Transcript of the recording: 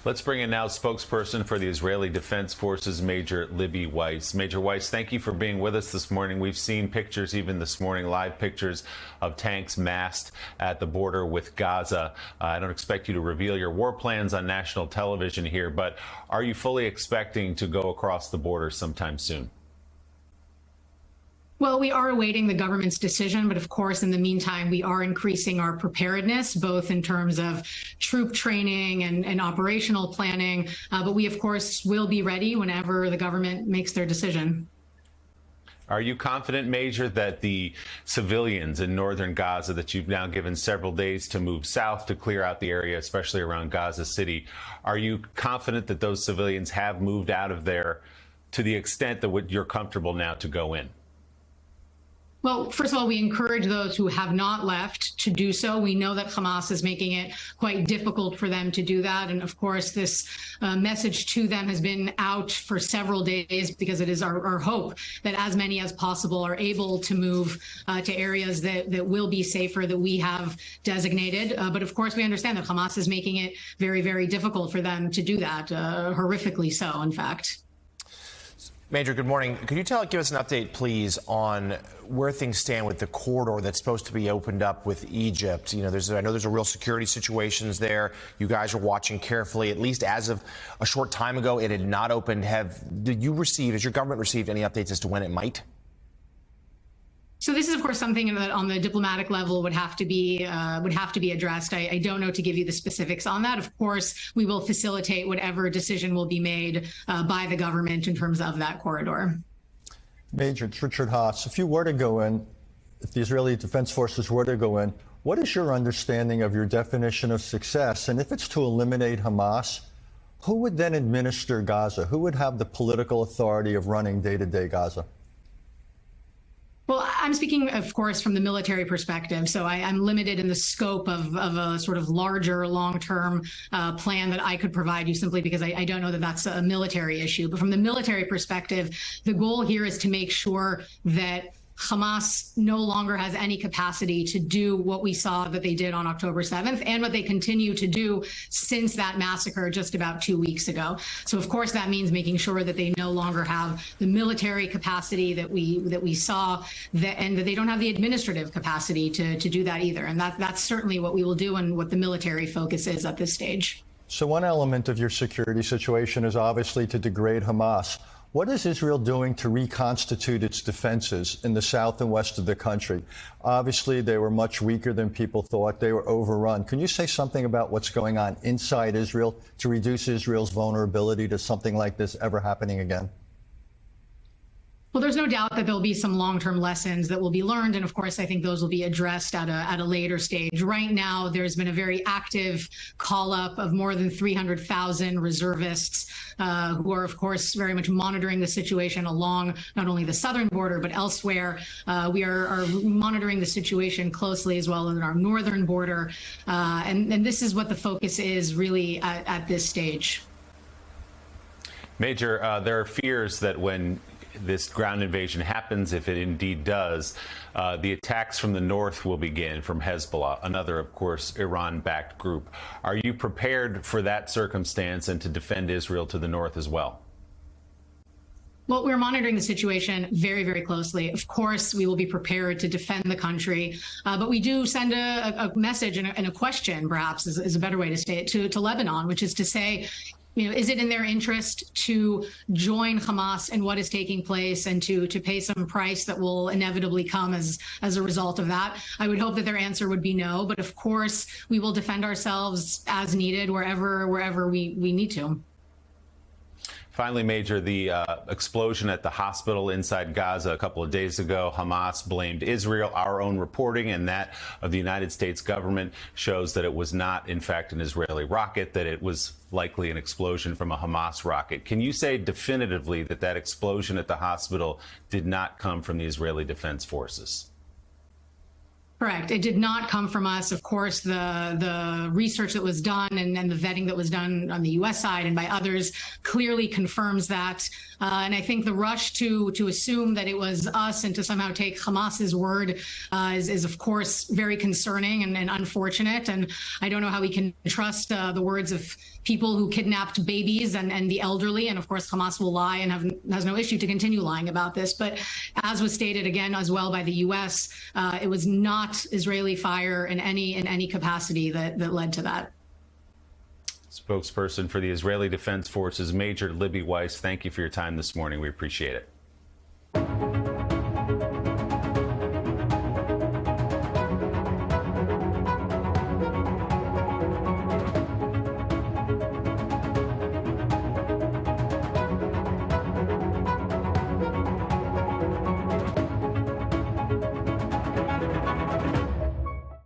Let's bring in now spokesperson for the Israeli Defense Forces, Major Libby Weiss. Major Weiss, thank you for being with us this morning. We've seen pictures even this morning, live pictures of tanks massed at the border with Gaza. I don't expect you to reveal your war plans on national television here, but are you fully expecting to go across the border sometime soon? Well, we are awaiting the government's decision, but of course, in the meantime, we are increasing our preparedness, both in terms of troop training and operational planning. But we, of course, will be ready whenever the government makes their decision. Are you confident, Major, that the civilians in northern Gaza that you've now given several days to move south to clear out the area, especially around Gaza City, are you confident that those civilians have moved out of there to the extent that you're comfortable now to go in? Well, first of all, we encourage those who have not left to do so. We know that Hamas is making it quite difficult for them to do that. And of course, this message to them has been out for several days because it is our hope that as many as possible are able to move to areas that will be safer, that we have designated. But of course, we understand that Hamas is making it very, very difficult for them to do that, horrifically so, in fact. Major, good morning. Could you give us an update, please, on where things stand with the corridor that's supposed to be opened up with Egypt? You know, I know there's a real security situations there. You guys are watching carefully. At least as of a short time ago, it had not opened. Has your government received any updates as to when it might? So this is, of course, something that on the diplomatic level would have to be addressed. I don't know to give you the specifics on that. Of course, we will facilitate whatever decision will be made by the government in terms of that corridor. Major, it's Richard Haass. If you were to go in, if the Israeli Defense Forces were to go in, what is your understanding of your definition of success? And if it's to eliminate Hamas, who would then administer Gaza? Who would have the political authority of running day-to-day Gaza? Well, I'm speaking, of course, from the military perspective. So I'm limited in the scope of a sort of larger long-term plan that I could provide you, simply because I don't know that that's a military issue. But from the military perspective, the goal here is to make sure that Hamas no longer has any capacity to do what we saw that they did on October 7th and what they continue to do since that massacre just about 2 weeks ago. So, of course, that means making sure that they no longer have the military capacity that we saw, and that they don't have the administrative capacity to do that either. And that's certainly what we will do and what the military focus is at this stage. So one element of your security situation is obviously to degrade Hamas. What is Israel doing to reconstitute its defenses in the south and west of the country? Obviously, they were much weaker than people thought. They were overrun. Can you say something about what's going on inside Israel to reduce Israel's vulnerability to something like this ever happening again? Well, there's no doubt that there'll be some long-term lessons that will be learned. And of course, I think those will be addressed at a later stage. Right now, there's been a very active call-up of more than 300,000 reservists who are, of course, very much monitoring the situation along not only the southern border, but elsewhere. We are monitoring the situation closely as well in our northern border. And this is what the focus is really at this stage. Major, there are fears that when this ground invasion happens, if it indeed does, the attacks from the north will begin from Hezbollah, another, of course, Iran-backed group. Are you prepared for that circumstance and to defend Israel to the north as well? Well, we're monitoring the situation very, very closely. Of course, we will be prepared to defend the country, but we do send a message and a question, perhaps is a better way to say it, to Lebanon, which is to say, you know, is it in their interest to join Hamas in what is taking place and to pay some price that will inevitably come as a result of that? I would hope that their answer would be no, but of course we will defend ourselves as needed wherever we need to. Finally, Major, the explosion at the hospital inside Gaza a couple of days ago, Hamas blamed Israel. Our own reporting and that of the United States government shows that it was not, in fact, an Israeli rocket, that it was likely an explosion from a Hamas rocket. Can you say definitively that that explosion at the hospital did not come from the Israeli Defense Forces? Correct. It did not come from us. Of course, the research that was done and the vetting that was done on the U.S. side and by others clearly confirms that. And I think the rush to assume that it was us and to somehow take Hamas's word is of course very concerning and unfortunate. And I don't know how we can trust the words of people who kidnapped babies and the elderly. And of course, Hamas will lie and has no issue to continue lying about this. But as was stated again as well by the U.S., it was not Israeli fire in any capacity that led to that. Spokesperson for the Israeli Defense Forces, Major Libby Weiss, thank you for your time this morning. We appreciate it.